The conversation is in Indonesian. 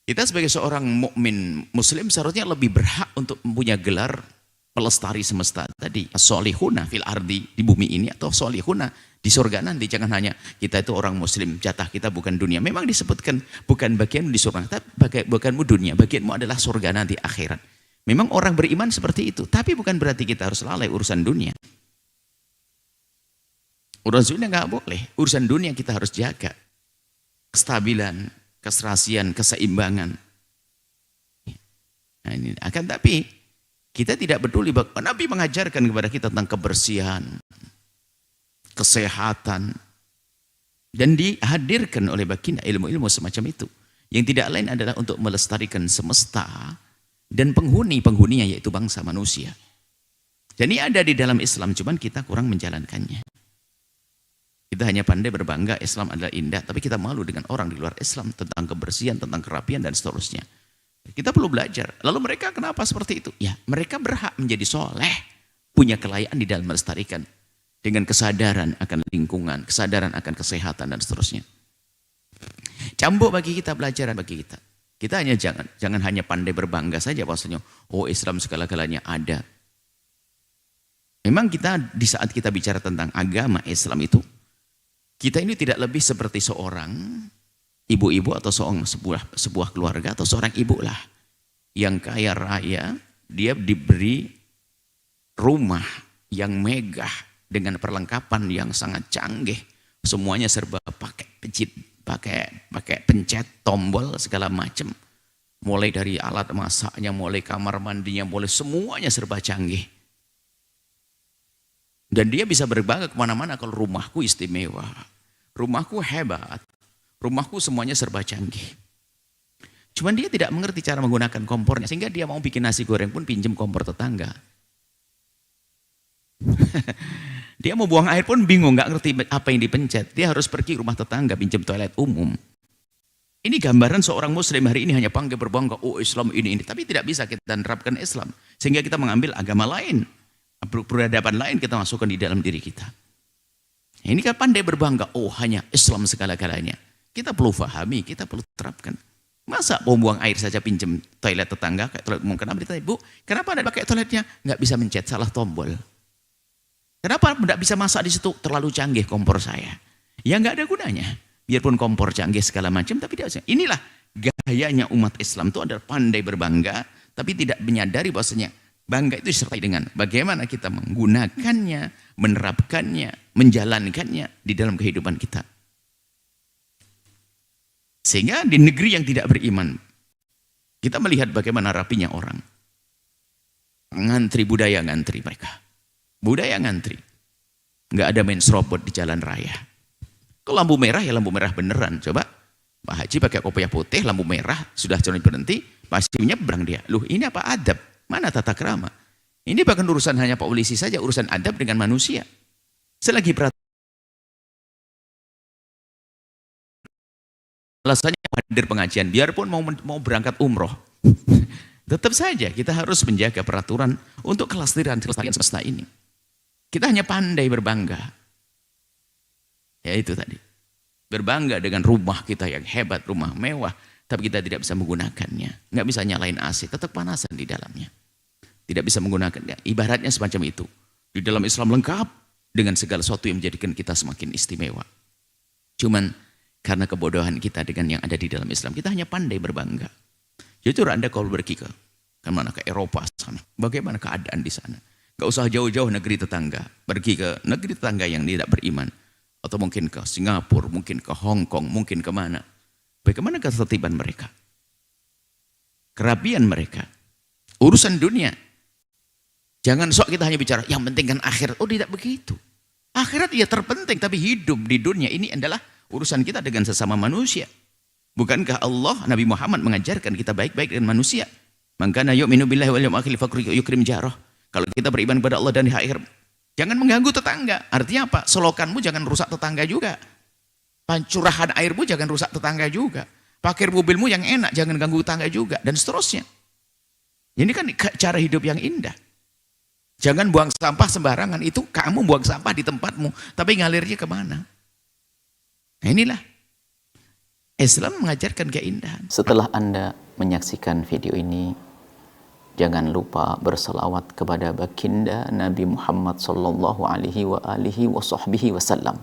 Kita sebagai seorang mukmin muslim seharusnya lebih berhak untuk mempunyai gelar pelestari semesta tadi. Sholihuna fil ardi, di bumi ini, atau sholihuna di surga nanti. Jangan hanya kita itu orang muslim, jatah kita bukan dunia. Memang disebutkan bukan bagianmu di surga, tapi bukanmu dunia, bagianmu adalah surga nanti akhirat. Memang orang beriman seperti itu, tapi bukan berarti kita harus lalai urusan dunia. Urusan dunia nggak boleh, urusan dunia kita harus jaga. Kestabilan, keserasian, keseimbangan. Nah, ini akan tapi kita tidak peduli bahwa Nabi mengajarkan kepada kita tentang kebersihan, kesehatan, dan dihadirkan oleh baginda ilmu-ilmu semacam itu. Yang tidak lain adalah untuk melestarikan semesta dan penghuni-penghuninya, yaitu bangsa manusia. Dan ini ada di dalam Islam, cuman kita kurang menjalankannya. Kita hanya pandai berbangga Islam adalah indah, tapi kita malu dengan orang di luar Islam tentang kebersihan, tentang kerapian, dan seterusnya. Kita perlu belajar. Lalu mereka kenapa seperti itu? Ya, mereka berhak menjadi soleh, punya kelayaan di dalam melestarikan, dengan kesadaran akan lingkungan, kesadaran akan kesehatan, dan seterusnya. Cambuk bagi kita, pelajaran bagi kita. Kita hanya jangan hanya pandai berbangga saja bahwasanya, oh Islam segala-galanya ada. Memang kita di saat kita bicara tentang agama Islam itu, kita ini tidak lebih seperti seorang ibu-ibu atau sebuah keluarga atau seorang ibu lah yang kaya raya, dia diberi rumah yang megah dengan perlengkapan yang sangat canggih, semuanya serba pakai pencet tombol segala macam, mulai dari alat masaknya, mulai kamar mandinya, mulai semuanya serba canggih. Dan dia bisa berbangga kemana-mana kalau rumahku istimewa, rumahku hebat, rumahku semuanya serba canggih. Cuman dia tidak mengerti cara menggunakan kompornya, sehingga dia mau bikin nasi goreng pun pinjam kompor tetangga. Dia mau buang air pun bingung, nggak ngerti apa yang dipencet. Dia harus pergi rumah tetangga, pinjam toilet umum. Ini gambaran seorang muslim hari ini hanya bangga berbangga, oh Islam ini. Tapi tidak bisa kita menerapkan Islam. Sehingga kita mengambil agama lain, peradaban lain kita masukkan di dalam diri kita. Ini kan pandai berbangga, oh hanya Islam segala-galanya. Kita perlu pahami, kita perlu terapkan. Masa mau buang air saja pinjam toilet tetangga, kayak toilet umum. Kenapa ditanya, Bu, kenapa Anda pakai toiletnya? Nggak bisa mencet, salah tombol. Kenapa tidak bisa masak di situ? Terlalu canggih kompor saya. Ya nggak ada gunanya. Biarpun kompor canggih segala macam, tapi tidak. Inilah gayanya umat Islam itu adalah pandai berbangga, tapi tidak menyadari bahwasanya bangga itu disertai dengan bagaimana kita menggunakannya, menerapkannya, menjalankannya di dalam kehidupan kita. Sehingga di negeri yang tidak beriman, kita melihat bagaimana rapinya orang. Ngantri, budaya ngantri mereka. Budaya ngantri. Nggak ada main serobot di jalan raya. Kalau lampu merah ya lampu merah beneran. Coba Pak Haji pakai kopiah putih, lampu merah, sudah jalan berhenti, pasti nyebrang dia. Loh ini apa adab? Mana tata krama? Ini bahkan urusan hanya Pak Polisi saja, urusan adab dengan manusia. Selagi alasannya hadir pengajian, biarpun mau berangkat umroh. Tetap saja kita harus menjaga peraturan untuk kelestarian semesta ini. Kita hanya pandai berbangga. Ya itu tadi. Berbangga dengan rumah kita yang hebat, rumah mewah, tapi kita tidak bisa menggunakannya. Nggak bisa nyalain AC, tetap panasan di dalamnya. Tidak bisa menggunakannya. Ibaratnya semacam itu. Di dalam Islam lengkap dengan segala sesuatu yang menjadikan kita semakin istimewa. Cuman karena kebodohan kita dengan yang ada di dalam Islam, kita hanya pandai berbangga. Jujur Anda kalau pergi ke mana, ke Eropa sana, bagaimana keadaan di sana? Gak usah jauh-jauh negeri tetangga, pergi ke negeri tetangga yang tidak beriman, atau mungkin ke Singapura, mungkin ke Hong Kong, mungkin kemana. Bagaimana ketertiban mereka? Kerapian mereka? Urusan dunia. Jangan sok kita hanya bicara, yang penting kan akhirat. Oh tidak begitu. Akhirat ya terpenting, tapi hidup di dunia ini adalah urusan kita dengan sesama manusia. Bukankah Allah, Nabi Muhammad mengajarkan kita baik-baik dengan manusia? Man kana yu'minu billahi wal yawmil akhir yukrim jarah. Kalau kita beriman kepada Allah dan di akhir, jangan mengganggu tetangga. Artinya apa? Selokanmu jangan rusak tetangga juga. Pancurahan airmu jangan rusak tetangga juga. Parkir mobilmu yang enak, jangan ganggu tetangga juga. Dan seterusnya. Ini kan cara hidup yang indah. Jangan buang sampah sembarangan. Itu kamu buang sampah di tempatmu, tapi ngalirnya kemana? Nah inilah. Islam mengajarkan keindahan. Setelah Anda menyaksikan video ini, jangan lupa berselawat kepada baginda Nabi Muhammad sallallahu alaihi wa alihi wa sahbihi wasallam.